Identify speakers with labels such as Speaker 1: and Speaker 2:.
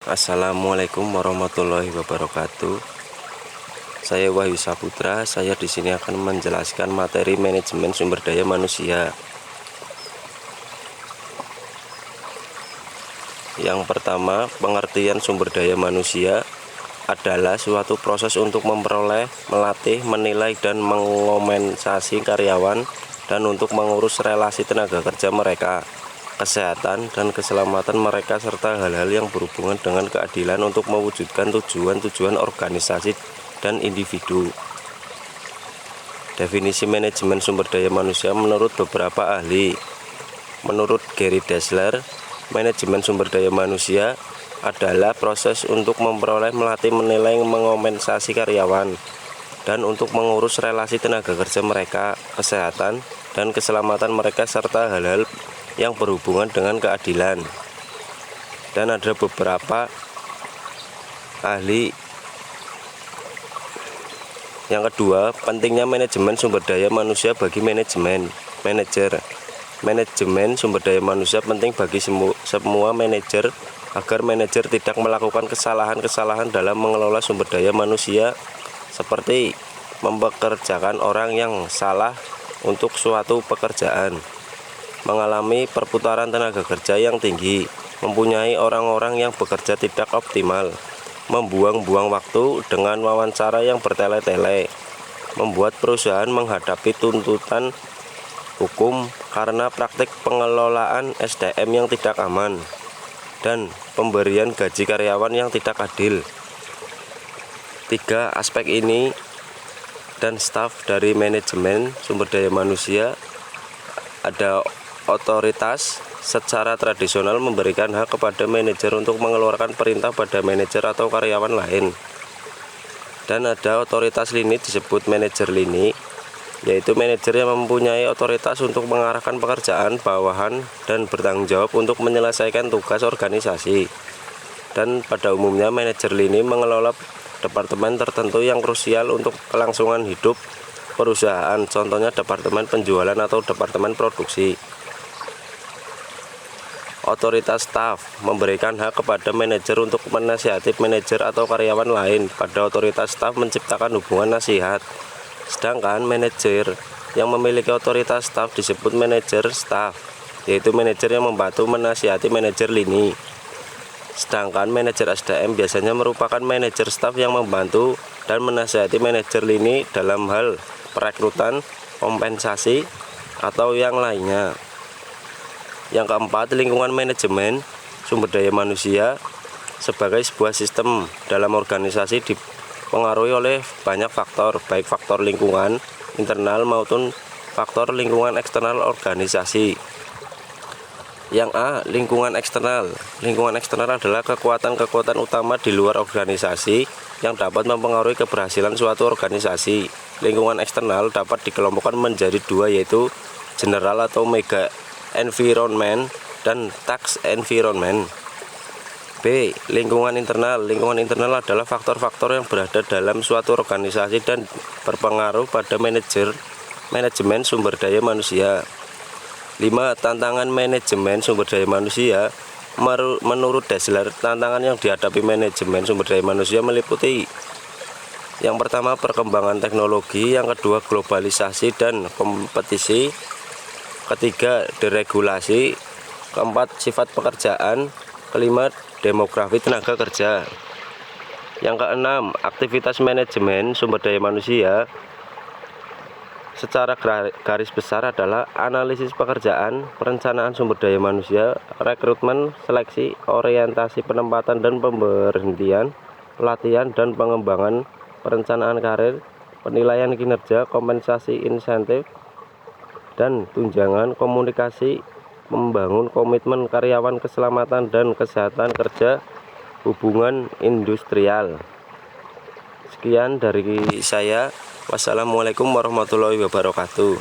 Speaker 1: Assalamualaikum warahmatullahi wabarakatuh. Saya Wahyu Saputra. Saya di sini akan menjelaskan materi manajemen sumber daya manusia. Yang pertama, pengertian sumber daya manusia adalah suatu proses untuk memperoleh, melatih, menilai, dan mengompensasi karyawan dan untuk mengurus relasi tenaga kerja mereka, kesehatan dan keselamatan mereka, serta hal-hal yang berhubungan dengan keadilan untuk mewujudkan tujuan-tujuan organisasi dan individu. Definisi manajemen sumber daya manusia menurut beberapa ahli. Menurut Gary Dessler, manajemen sumber daya manusia adalah proses untuk memperoleh, melatih, menilai, mengompensasi karyawan dan untuk mengurus relasi tenaga kerja mereka, kesehatan dan keselamatan mereka, serta hal-hal yang berhubungan dengan keadilan. Dan ada beberapa ahli. Yang kedua, pentingnya manajemen sumber daya manusia bagi manajer. Manajemen sumber daya manusia penting bagi semua manajer agar manajer tidak melakukan kesalahan-kesalahan dalam mengelola sumber daya manusia, seperti mempekerjakan orang yang salah untuk suatu pekerjaan, mengalami perputaran tenaga kerja yang tinggi, mempunyai orang-orang yang bekerja tidak optimal, membuang-buang waktu dengan wawancara yang bertele-tele, membuat perusahaan menghadapi tuntutan hukum karena praktik pengelolaan SDM yang tidak aman, dan pemberian gaji karyawan yang tidak adil. Tiga aspek ini dan staf dari manajemen sumber daya manusia ada otoritas. Secara tradisional memberikan hak kepada manajer untuk mengeluarkan perintah pada manajer atau karyawan lain. Dan ada otoritas lini disebut manajer lini, yaitu manajer yang mempunyai otoritas untuk mengarahkan pekerjaan bawahan dan bertanggung jawab untuk menyelesaikan tugas organisasi. Dan pada umumnya manajer lini mengelola departemen tertentu yang krusial untuk kelangsungan hidup perusahaan, contohnya departemen penjualan atau departemen produksi. Otoritas staf memberikan hak kepada manajer untuk menasihati manajer atau karyawan lain. Pada otoritas staf menciptakan hubungan nasihat. Sedangkan manajer yang memiliki otoritas staf disebut manajer staf, yaitu manajer yang membantu menasihati manajer lini. Sedangkan manajer SDM biasanya merupakan manajer staf yang membantu dan menasihati manajer lini dalam hal perekrutan, kompensasi, atau yang lainnya. Yang keempat, lingkungan manajemen sumber daya manusia sebagai sebuah sistem dalam organisasi dipengaruhi oleh banyak faktor, baik faktor lingkungan internal maupun faktor lingkungan eksternal organisasi. Yang A, lingkungan eksternal. Lingkungan eksternal adalah kekuatan-kekuatan utama di luar organisasi yang dapat mempengaruhi keberhasilan suatu organisasi. Lingkungan eksternal dapat dikelompokkan menjadi dua, yaitu general atau mega environment dan task environment. B, lingkungan internal. Lingkungan internal adalah faktor-faktor yang berada dalam suatu organisasi dan berpengaruh pada manajemen sumber daya manusia. 5. Tantangan manajemen sumber daya manusia. Menurut Dessler, tantangan yang dihadapi manajemen sumber daya manusia meliputi: yang pertama, perkembangan teknologi; yang kedua, globalisasi dan kompetisi; ketiga, deregulasi; keempat, sifat pekerjaan; kelima, demografi tenaga kerja. Yang keenam, aktivitas manajemen sumber daya manusia secara garis besar adalah analisis pekerjaan, perencanaan sumber daya manusia, rekrutmen, seleksi, orientasi penempatan dan pemberhentian, pelatihan dan pengembangan, perencanaan karir, penilaian kinerja, kompensasi, insentif, dan tunjangan, komunikasi, membangun komitmen karyawan, keselamatan dan kesehatan kerja, hubungan industrial. Sekian dari saya. Wassalamualaikum warahmatullahi wabarakatuh.